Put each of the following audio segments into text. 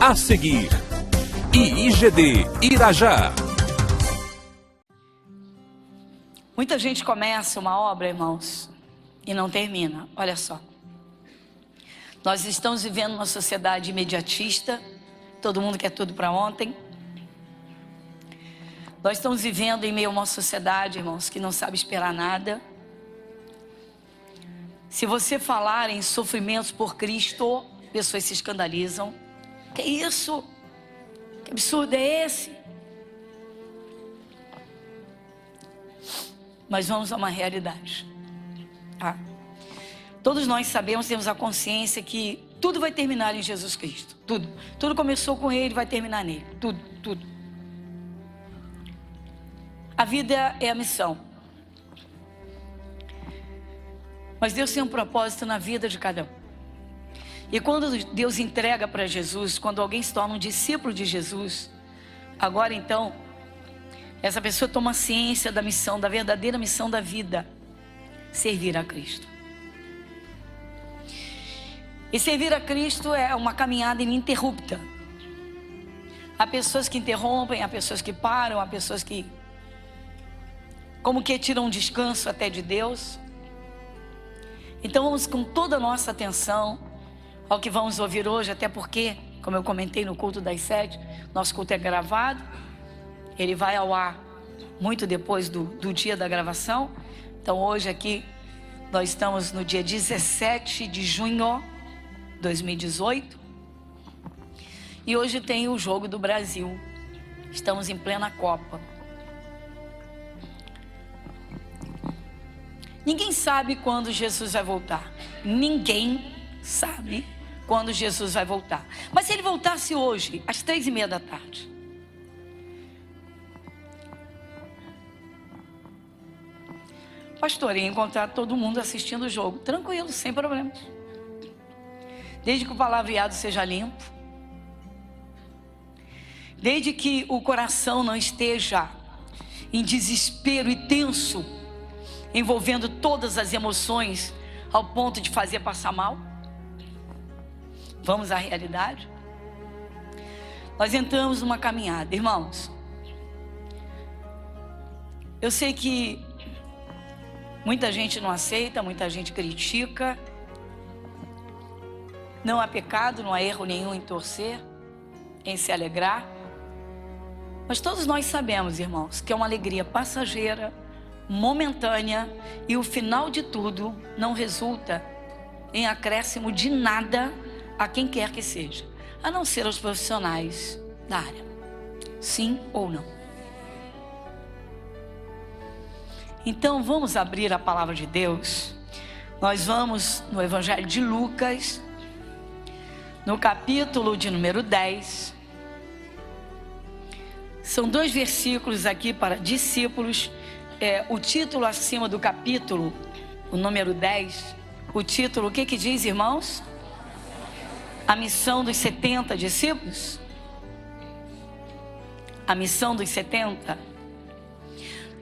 A seguir, IIGD Irajá. Muita gente começa uma obra, irmãos, e não termina. Olha só. Nós estamos vivendo uma sociedade imediatista. Todo mundo quer tudo para ontem. Nós estamos vivendo em meio a uma sociedade, irmãos, que não sabe esperar nada. Se você falar em sofrimentos por Cristo, pessoas se escandalizam. Que isso? Que absurdo é esse? Mas vamos a uma realidade. Tá? Todos nós sabemos, temos a consciência que tudo vai terminar em Jesus Cristo. Tudo. Tudo começou com Ele, vai terminar nele. Tudo, tudo. A vida é a missão. Mas Deus tem um propósito na vida de cada um. E quando Deus entrega para Jesus, quando alguém se torna um discípulo de Jesus, agora então, essa pessoa toma ciência da missão, da verdadeira missão da vida: servir a Cristo. E servir a Cristo é uma caminhada ininterrupta. Há pessoas que interrompem, há pessoas que param, há pessoas que como que tiram um descanso até de Deus. Então vamos com toda a nossa atenção ao que vamos ouvir hoje, até porque, como eu comentei no culto das 7, nosso culto é gravado, ele vai ao ar muito depois do dia da gravação. Então hoje aqui nós estamos no dia 17 de junho de 2018 e hoje tem o jogo do Brasil. Estamos em plena Copa. Ninguém sabe quando Jesus vai voltar. Ninguém sabe quando Jesus vai voltar. Mas se ele voltasse hoje, às 3:30 da tarde, pastor, ia encontrar todo mundo assistindo o jogo. Tranquilo, sem problemas. Desde que o palavreado seja limpo. Desde que o coração não esteja em desespero e tenso, envolvendo todas as emoções ao ponto de fazer passar mal. Vamos à realidade. Nós entramos numa caminhada, irmãos. Eu sei que muita gente não aceita, muita gente critica. Não há pecado, não há erro nenhum em torcer, em se alegrar. Mas todos nós sabemos, irmãos, que é uma alegria passageira, momentânea, e o final de tudo não resulta em acréscimo de nada a quem quer que seja, a não ser os profissionais da área. Sim ou não? Então vamos abrir a palavra de Deus. Nós vamos no Evangelho de Lucas, no capítulo de número 10. São 2 versículos aqui para discípulos. O título acima do capítulo, o número 10, o título, o que diz, irmãos? A missão dos 70 discípulos? A missão dos 70?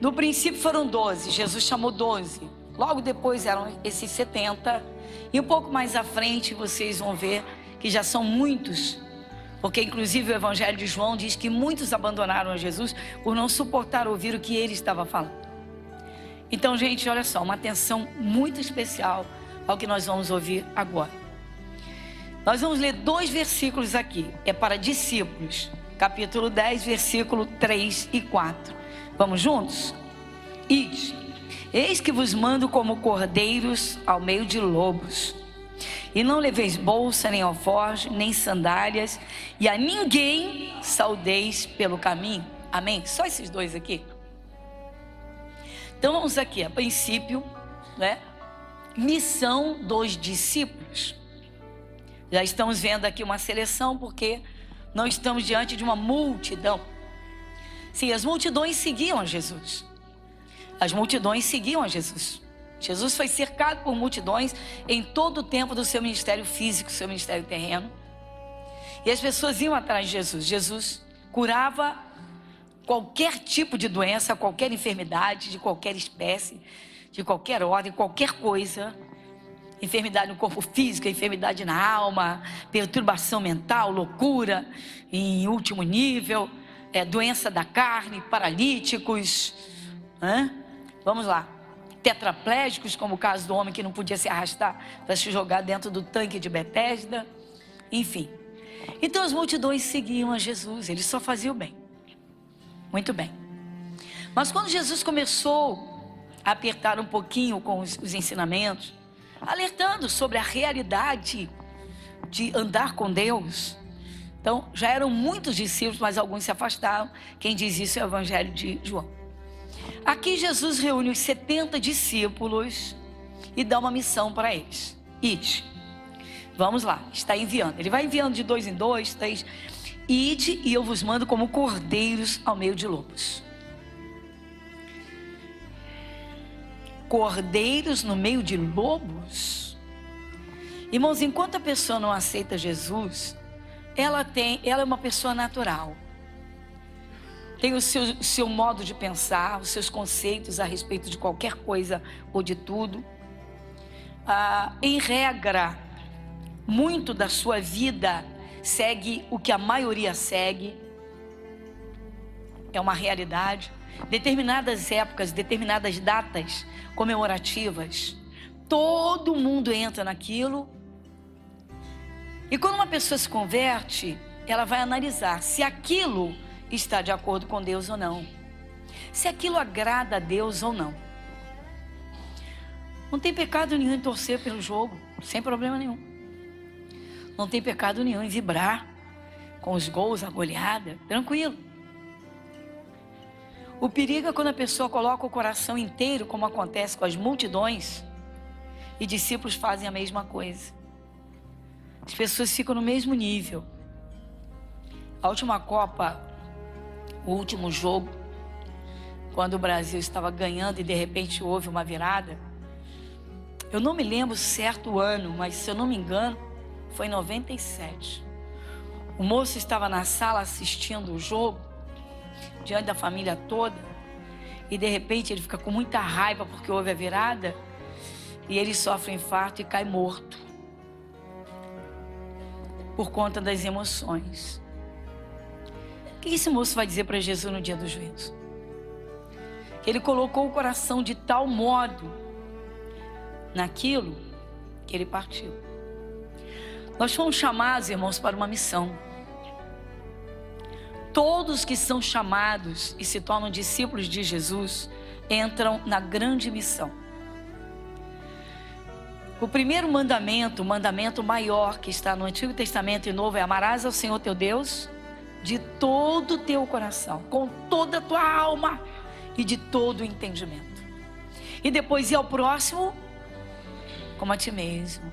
No princípio foram 12, Jesus chamou 12. Logo depois eram esses 70. E um pouco mais à frente vocês vão ver que já são muitos. Porque inclusive o Evangelho de João diz que muitos abandonaram a Jesus por não suportar ouvir o que ele estava falando. Então, gente, olha só, uma atenção muito especial ao que nós vamos ouvir agora. Nós vamos ler 2 versículos aqui, é para discípulos, capítulo 10, versículo 3 e 4. Vamos juntos? Ide, eis que vos mando como cordeiros ao meio de lobos. E não leveis bolsa, nem alforje, nem sandálias, e a ninguém saudeis pelo caminho. Amém? Só esses 2 aqui. Então vamos aqui, a princípio, né? Missão dos discípulos. Já estamos vendo aqui uma seleção, porque não estamos diante de uma multidão. Sim, as multidões seguiam a Jesus. As multidões seguiam a Jesus. Jesus foi cercado por multidões em todo o tempo do seu ministério físico, seu ministério terreno. E as pessoas iam atrás de Jesus. Jesus curava qualquer tipo de doença, qualquer enfermidade, de qualquer espécie, de qualquer ordem, qualquer coisa. enfermidade no corpo físico, enfermidade na alma, perturbação mental, loucura em último nível, doença da carne, paralíticos, vamos lá, tetraplégicos, como o caso do homem que não podia se arrastar para se jogar dentro do tanque de Betesda, enfim. Então as multidões seguiam a Jesus, ele só fazia o bem, muito bem. Mas quando Jesus começou a apertar um pouquinho com os ensinamentos, alertando sobre a realidade de andar com Deus, então já eram muitos discípulos, mas alguns se afastaram. Quem diz isso é o Evangelho de João. Aqui Jesus reúne os 70 discípulos e dá uma missão para eles. Ide, vamos lá, está enviando. Ele vai enviando de 2 em 2, 3. Ide e eu vos mando como cordeiros ao meio de lobos. Cordeiros no meio de lobos? Irmãos, enquanto a pessoa não aceita Jesus, ela é uma pessoa natural. Tem o seu modo de pensar, os seus conceitos a respeito de qualquer coisa ou de tudo. Em regra, muito da sua vida segue o que a maioria segue. É uma realidade. Determinadas épocas, determinadas datas comemorativas, todo mundo entra naquilo. E quando uma pessoa se converte, ela vai analisar se aquilo está de acordo com Deus ou não, se aquilo agrada a Deus ou não. Não tem pecado nenhum em torcer pelo jogo, sem problema nenhum. Não tem pecado nenhum em vibrar com os gols, a goleada, tranquilo. O perigo é quando a pessoa coloca o coração inteiro, como acontece com as multidões, e discípulos fazem a mesma coisa. As pessoas ficam no mesmo nível. A última Copa, o último jogo, quando o Brasil estava ganhando e de repente houve uma virada, eu não me lembro certo ano, mas se eu não me engano, foi em 97. O moço estava na sala assistindo o jogo, diante da família toda, e de repente ele fica com muita raiva porque houve a virada, e ele sofre um infarto e cai morto, por conta das emoções. O que esse moço vai dizer para Jesus no dia do juízo? Que ele colocou o coração de tal modo naquilo que ele partiu. Nós fomos chamados, irmãos, para uma missão. Todos que são chamados e se tornam discípulos de Jesus entram na grande missão. O primeiro mandamento, o mandamento maior que está no Antigo Testamento e Novo, é: amarás ao Senhor teu Deus de todo o teu coração, com toda a tua alma e de todo o entendimento. E depois ir ao próximo como a ti mesmo.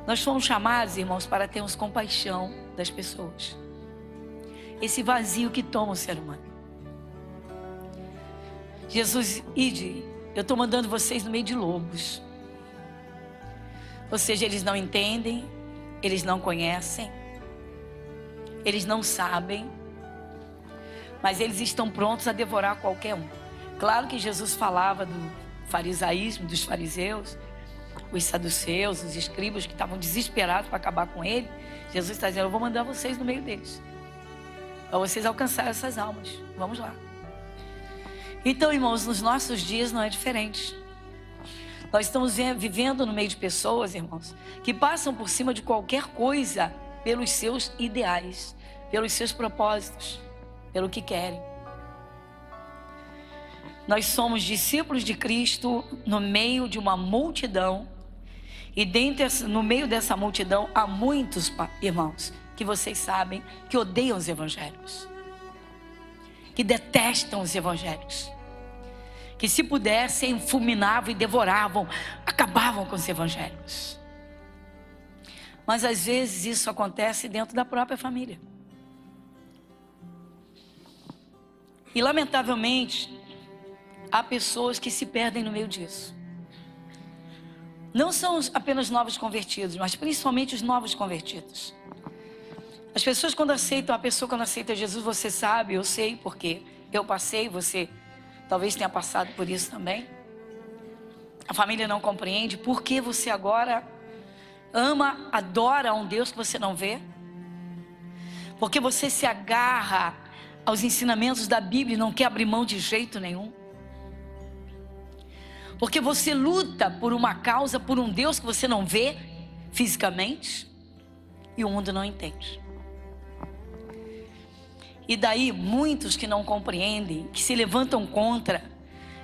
Nós fomos chamados, irmãos, para termos compaixão das pessoas. Esse vazio que toma o ser humano. Jesus, ide, eu estou mandando vocês no meio de lobos. Ou seja, eles não entendem, eles não conhecem, eles não sabem, mas eles estão prontos a devorar qualquer um. Claro que Jesus falava do farisaísmo, dos fariseus, os saduceus, os escribas que estavam desesperados para acabar com ele. Jesus está dizendo: eu vou mandar vocês no meio deles, para vocês alcançarem essas almas. Vamos lá. Então, irmãos, nos nossos dias não é diferente. Nós estamos vivendo no meio de pessoas, irmãos, que passam por cima de qualquer coisa pelos seus ideais, pelos seus propósitos, pelo que querem. Nós somos discípulos de Cristo no meio de uma multidão, e no meio dessa multidão há muitos, irmãos, que vocês sabem, que odeiam os evangelhos, que detestam os evangelhos, que se pudessem fulminavam e devoravam, acabavam com os evangelhos. Mas às vezes isso acontece dentro da própria família. E lamentavelmente há pessoas que se perdem no meio disso. Não são apenas novos convertidos, mas principalmente os novos convertidos. As pessoas quando aceitam, a pessoa quando aceita Jesus, você sabe, eu sei porque eu passei, você talvez tenha passado por isso também. A família não compreende por que você agora ama, adora um Deus que você não vê. Porque você se agarra aos ensinamentos da Bíblia e não quer abrir mão de jeito nenhum. Porque você luta por uma causa, por um Deus que você não vê fisicamente e o mundo não entende. E daí muitos que não compreendem, que se levantam contra,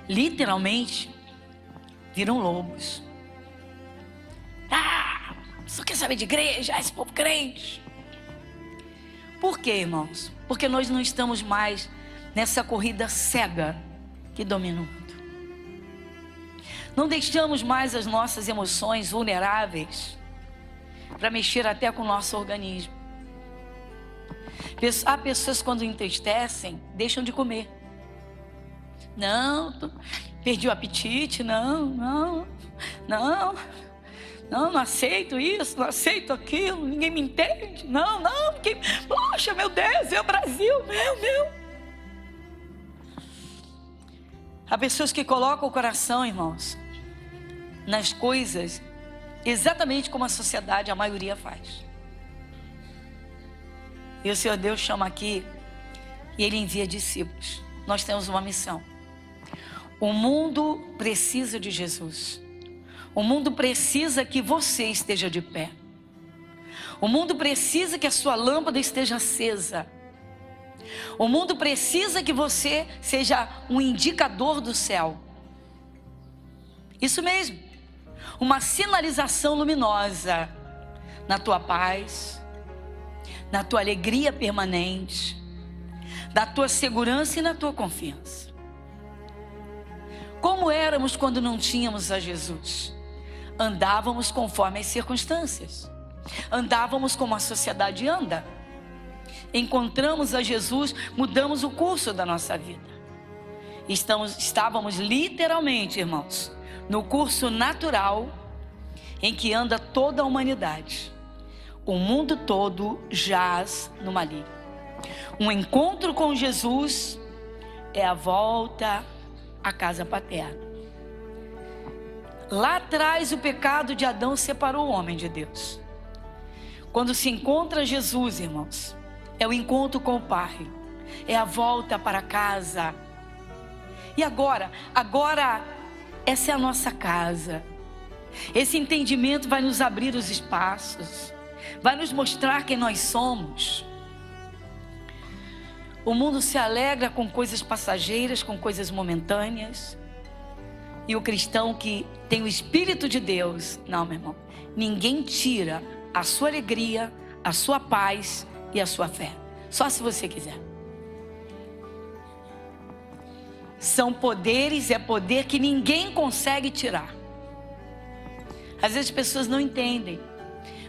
literalmente viram lobos. Só quer saber de igreja, esse povo crente. Por quê, irmãos? Porque nós não estamos mais nessa corrida cega que domina o mundo. Não deixamos mais as nossas emoções vulneráveis para mexer até com o nosso organismo. Há pessoas que quando entristecem, deixam de comer. Não, perdi o apetite, não aceito isso, não aceito aquilo, ninguém me entende. Porque, poxa, meu Deus, é o Brasil, meu. Há pessoas que colocam o coração, irmãos, nas coisas, exatamente como a sociedade, a maioria faz. E o Senhor Deus chama aqui, e Ele envia discípulos. Nós temos uma missão. O mundo precisa de Jesus. O mundo precisa que você esteja de pé. O mundo precisa que a sua lâmpada esteja acesa. O mundo precisa que você seja um indicador do céu. Isso mesmo. Uma sinalização luminosa na tua paz, na tua alegria permanente, na tua segurança e na tua confiança. Como éramos quando não tínhamos a Jesus? Andávamos conforme as circunstâncias. Andávamos como a sociedade anda. Encontramos a Jesus, mudamos o curso da nossa vida. Estávamos literalmente, irmãos, no curso natural em que anda toda a humanidade. O mundo todo jaz no maligno. Um encontro com Jesus é a volta à casa paterna. Lá atrás o pecado de Adão separou o homem de Deus. Quando se encontra Jesus, irmãos, é o encontro com o Pai, é a volta para casa. E agora essa é a nossa casa. Esse entendimento vai nos abrir os espaços, vai nos mostrar quem nós somos. O mundo se alegra com coisas passageiras, com coisas momentâneas. E o cristão que tem o Espírito de Deus, não, meu irmão, ninguém tira a sua alegria, a sua paz e a sua fé. Só se você quiser. São poderes, é poder que ninguém consegue tirar. Às vezes as pessoas não entendem.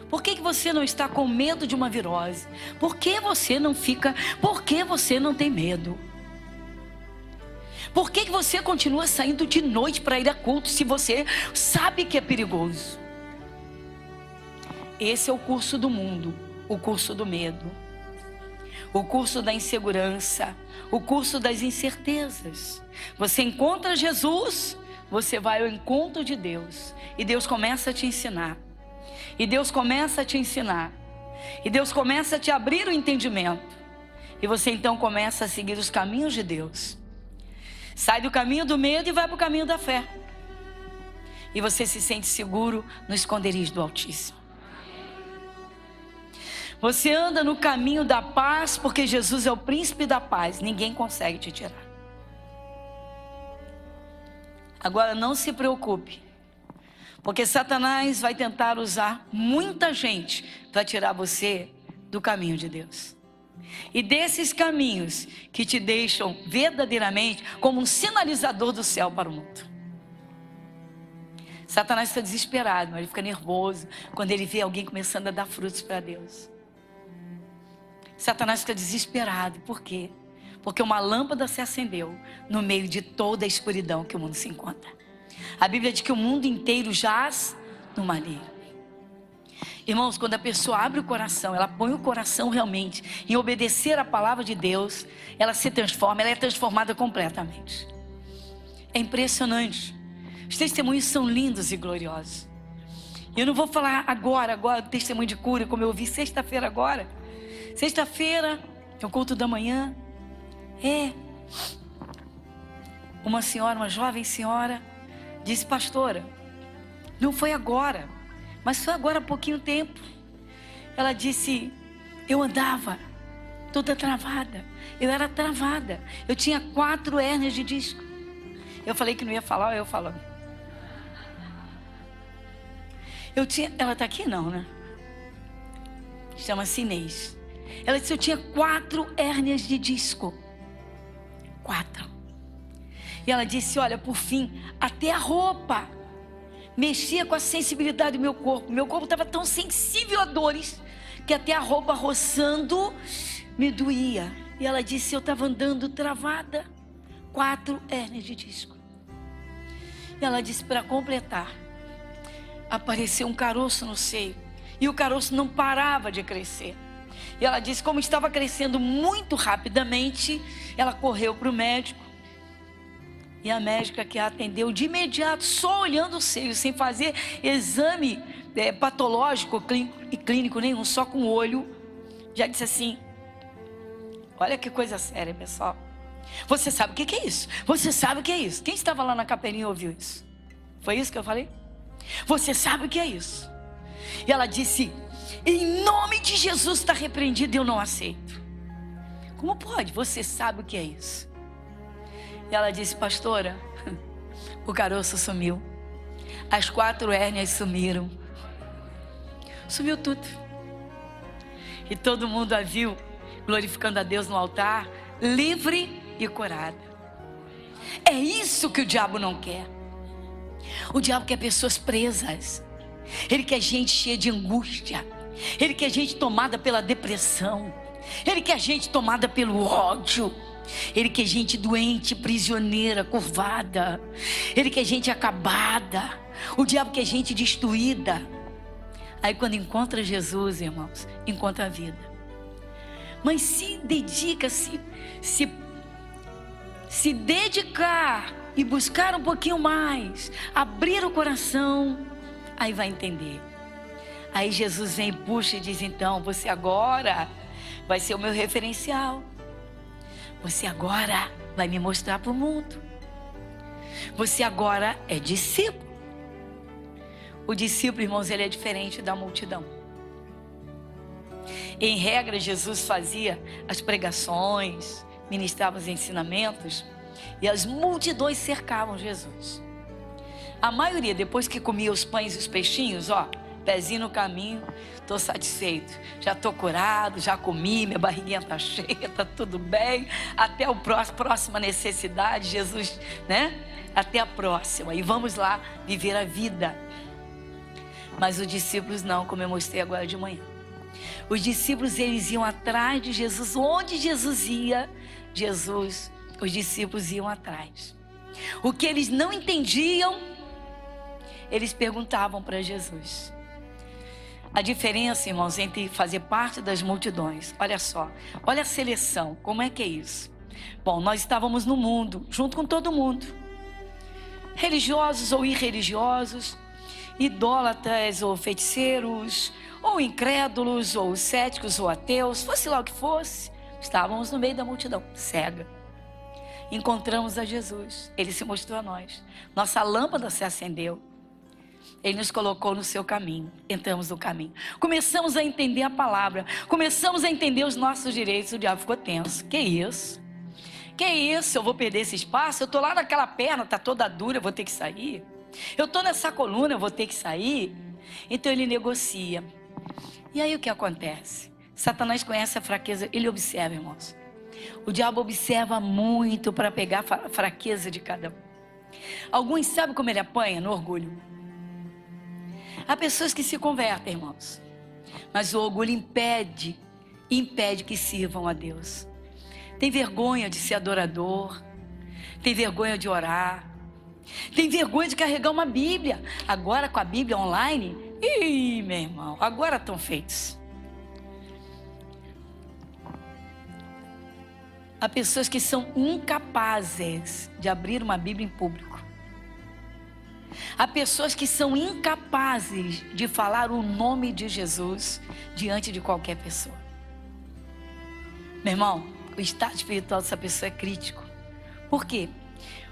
Por que você não está com medo de uma virose? Por que você não fica? Por que você não tem medo? Por que você continua saindo de noite para ir a culto se você sabe que é perigoso? Esse é o curso do mundo, o curso do medo, o curso da insegurança, o curso das incertezas. Você encontra Jesus, você vai ao encontro de Deus e Deus começa a te ensinar. E Deus começa a te ensinar. E Deus começa a te abrir o entendimento. E você então começa a seguir os caminhos de Deus. Sai do caminho do medo e vai para o caminho da fé. E você se sente seguro no esconderijo do Altíssimo. Você anda no caminho da paz porque Jesus é o príncipe da paz. Ninguém consegue te tirar. Agora não se preocupe. Porque Satanás vai tentar usar muita gente para tirar você do caminho de Deus. E desses caminhos que te deixam verdadeiramente como um sinalizador do céu para o mundo. Satanás está desesperado, mas ele fica nervoso quando ele vê alguém começando a dar frutos para Deus. Satanás fica desesperado, por quê? Porque uma lâmpada se acendeu no meio de toda a escuridão que o mundo se encontra. A Bíblia diz que o mundo inteiro jaz no maligno. Irmãos, quando a pessoa abre o coração, ela põe o coração realmente em obedecer a palavra de Deus, ela se transforma, ela é transformada completamente. É impressionante. Os testemunhos são lindos e gloriosos. E eu não vou falar agora do testemunho de cura, como eu ouvi sexta-feira agora. Sexta-feira, é o culto da manhã. Uma senhora, uma jovem senhora, disse: pastora, não foi agora, mas foi agora há pouquinho tempo. Ela disse: eu andava toda travada, eu era travada, eu tinha 4 hérnias de disco. Eu falei que não ia falar, eu falando. Ela está aqui não, né? Chama-se Inês. Ela disse: eu tinha 4 hérnias de disco. 4. E ela disse: olha, por fim, até a roupa mexia com a sensibilidade do meu corpo. Meu corpo estava tão sensível a dores que até a roupa roçando me doía. E ela disse: eu estava andando travada. 4 hérnias de disco. E ela disse: para completar, apareceu um caroço no seio. E o caroço não parava de crescer. E ela disse: como estava crescendo muito rapidamente, ela correu para o médico. E a médica que a atendeu de imediato, só olhando o seio, sem fazer exame patológico e clínico nenhum, só com o olho, já disse assim: olha que coisa séria, pessoal. Você sabe o que é isso? Você sabe o que é isso? Quem estava lá na capelinha ouviu isso? Foi isso que eu falei? Você sabe o que é isso? E ela disse: em nome de Jesus está repreendido, eu não aceito. Como pode? Você sabe o que é isso? E ela disse: pastora, o caroço sumiu, as 4 hérnias sumiram, sumiu tudo. E todo mundo a viu glorificando a Deus no altar, livre e curada. É isso que o diabo não quer. O diabo quer pessoas presas. Ele quer gente cheia de angústia. Ele quer gente tomada pela depressão. Ele quer gente tomada pelo ódio. Ele quer gente doente, prisioneira, curvada. Ele quer gente acabada. O diabo quer gente destruída. Aí quando encontra Jesus, irmãos, encontra a vida. Mas se dedica, se dedicar e buscar um pouquinho mais, abrir o coração, aí vai entender. Aí Jesus vem e puxa e diz: então, você agora vai ser o meu referencial. Você agora vai me mostrar para o mundo. Você agora é discípulo. O discípulo, irmãos, ele é diferente da multidão. Em regra, Jesus fazia as pregações, ministrava os ensinamentos, e as multidões cercavam Jesus. A maioria, depois que comia os pães e os peixinhos, pezinho no caminho, estou satisfeito, já estou curado, já comi, minha barriguinha está cheia, está tudo bem, até a próxima necessidade, Jesus, né? Até a próxima, e vamos lá viver a vida. Mas os discípulos não, como eu mostrei agora de manhã. Os discípulos, eles iam atrás de Jesus. Onde Jesus ia, os discípulos iam atrás. O que eles não entendiam, eles perguntavam para Jesus. A diferença, irmãos, entre fazer parte das multidões, olha só, olha a seleção, como é que é isso? Bom, nós estávamos no mundo, junto com todo mundo, religiosos ou irreligiosos, idólatras ou feiticeiros, ou incrédulos, ou céticos, ou ateus, fosse lá o que fosse, estávamos no meio da multidão, cega. Encontramos a Jesus, Ele se mostrou a nós, nossa lâmpada se acendeu, Ele nos colocou no seu caminho, entramos no caminho, começamos a entender a palavra, começamos a entender os nossos direitos. O diabo ficou tenso. Que isso? Eu vou perder esse espaço? Eu estou lá naquela perna, está toda dura, eu vou ter que sair. Eu estou nessa coluna, eu vou ter que sair. Então ele negocia. E aí o que acontece? Satanás conhece a fraqueza, ele observa, irmãos. O diabo observa muito para pegar a fraqueza de cada um. Alguns sabem como ele apanha? No orgulho. Há pessoas que se convertem, irmãos, mas o orgulho impede que sirvam a Deus. Tem vergonha de ser adorador, tem vergonha de orar, tem vergonha de carregar uma Bíblia. Agora com a Bíblia online, meu irmão, agora estão feitos. Há pessoas que são incapazes de abrir uma Bíblia em público. Há pessoas que são incapazes de falar o nome de Jesus diante de qualquer pessoa. Meu irmão, o estado espiritual dessa pessoa é crítico. Por quê?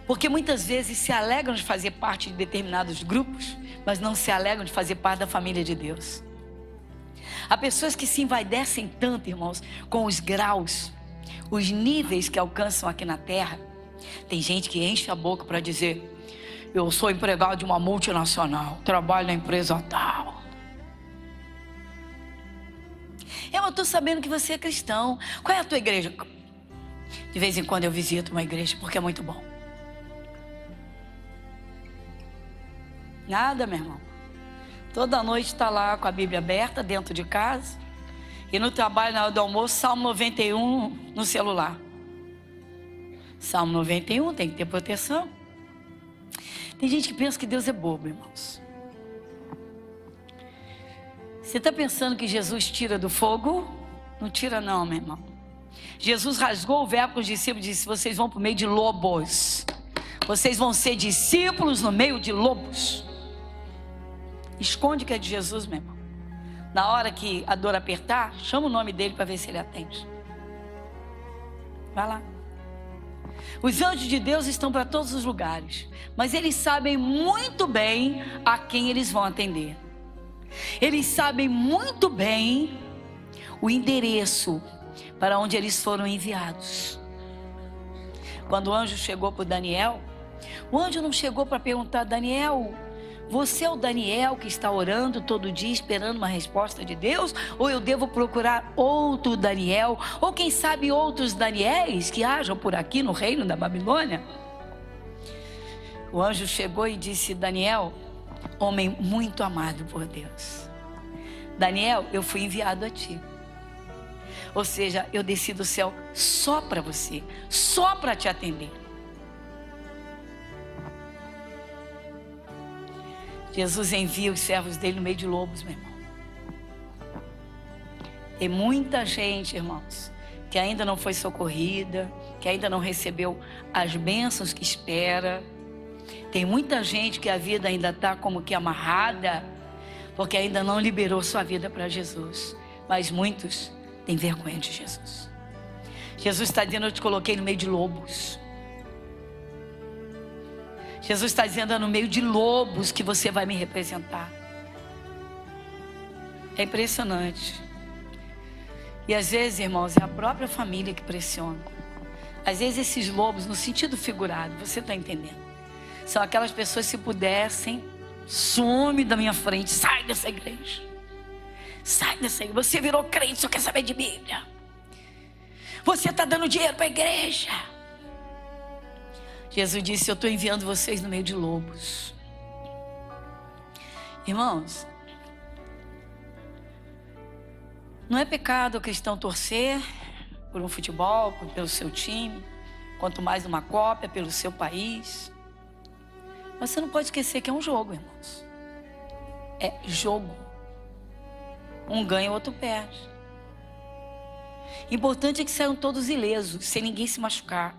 Porque muitas vezes se alegram de fazer parte de determinados grupos, mas não se alegram de fazer parte da família de Deus. Há pessoas que se envaidecem tanto, irmãos, com os graus, os níveis que alcançam aqui na terra. Tem gente que enche a boca para dizer: eu sou empregado de uma multinacional, trabalho na empresa tal. Eu estou sabendo que você é cristão. Qual é a tua igreja? De vez em quando eu visito uma igreja porque é muito bom. Nada, meu irmão. Toda noite está lá com a Bíblia aberta dentro de casa. E no trabalho, na hora do almoço, Salmo 91 no celular. Salmo 91 tem que ter proteção. Tem gente que pensa que Deus é bobo, irmãos. Você está pensando que Jesus tira do fogo? Não tira não, meu irmão. Jesus rasgou o verbo com os discípulos e disse: vocês vão para o meio de lobos. Vocês vão ser discípulos no meio de lobos. Esconde que é de Jesus, meu irmão. Na hora que a dor apertar, chama o nome dele para ver se ele atende. Vai lá. Os anjos de Deus estão para todos os lugares, mas eles sabem muito bem a quem eles vão atender. Eles sabem muito bem o endereço para onde eles foram enviados. Quando o anjo chegou para Daniel, o anjo não chegou para perguntar: Daniel, você é o Daniel que está orando todo dia esperando uma resposta de Deus? Ou eu devo procurar outro Daniel? Ou quem sabe outros Daniéis que hajam por aqui no reino da Babilônia? O anjo chegou e disse: Daniel, homem muito amado por Deus. Daniel, eu fui enviado a ti. Ou seja, eu desci do céu só para você, só para te atender. Jesus envia os servos dele no meio de lobos, meu irmão. Tem muita gente, irmãos, que ainda não foi socorrida, que ainda não recebeu as bênçãos que espera. Tem muita gente que a vida ainda está como que amarrada, porque ainda não liberou sua vida para Jesus. Mas muitos têm vergonha de Jesus. Jesus está dizendo: eu te coloquei no meio de lobos. Jesus está dizendo: é no meio de lobos que você vai me representar. É impressionante. E às vezes, irmãos, é a própria família que pressiona. Às vezes esses lobos, no sentido figurado, você está entendendo? São aquelas pessoas, se pudessem, some da minha frente, sai dessa igreja. Sai dessa igreja. Você virou crente, só quer saber de Bíblia. Você está dando dinheiro para a igreja. Jesus disse: eu estou enviando vocês no meio de lobos. Irmãos, não é pecado o cristão torcer por um futebol, pelo seu time, quanto mais uma Copa, pelo seu país. Mas você não pode esquecer que é um jogo, irmãos. É jogo. Um ganha, o outro perde. Importante é que saiam todos ilesos, sem ninguém se machucar.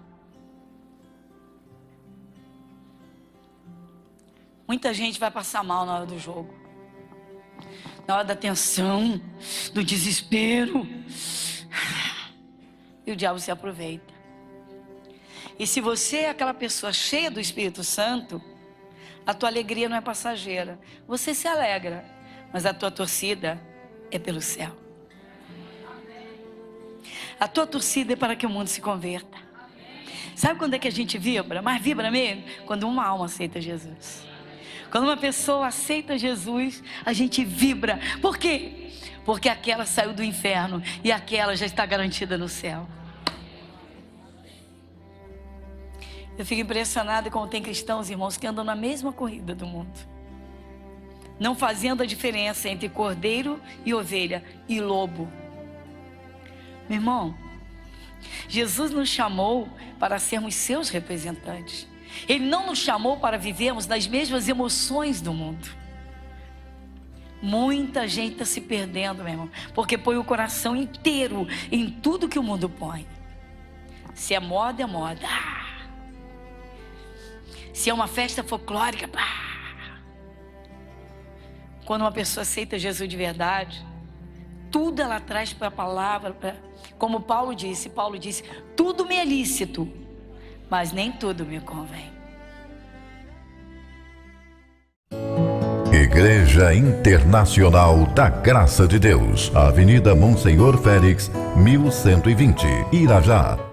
Muita gente vai passar mal na hora do jogo, na hora da tensão, do desespero, e o diabo se aproveita. E se você é aquela pessoa cheia do Espírito Santo, a tua alegria não é passageira. Você se alegra, mas a tua torcida é pelo céu. A tua torcida é para que o mundo se converta. Sabe quando é que a gente vibra? Mas vibra mesmo? Quando uma alma aceita Jesus. Quando uma pessoa aceita Jesus, a gente vibra. Por quê? Porque aquela saiu do inferno e aquela já está garantida no céu. Eu fico impressionada como tem cristãos, irmãos, que andam na mesma corrida do mundo, não fazendo a diferença entre cordeiro e ovelha e lobo. Meu irmão, Jesus nos chamou para sermos seus representantes. Ele não nos chamou para vivermos nas mesmas emoções do mundo. Muita gente está se perdendo, meu irmão, porque põe o coração inteiro em tudo que o mundo põe. Se é moda, é moda. Se é uma festa folclórica, quando uma pessoa aceita Jesus de verdade, tudo ela traz para a palavra, como Paulo disse, tudo me é lícito, mas nem tudo me convém. Igreja Internacional da Graça de Deus, Avenida Monsenhor Félix, 1120, Irajá.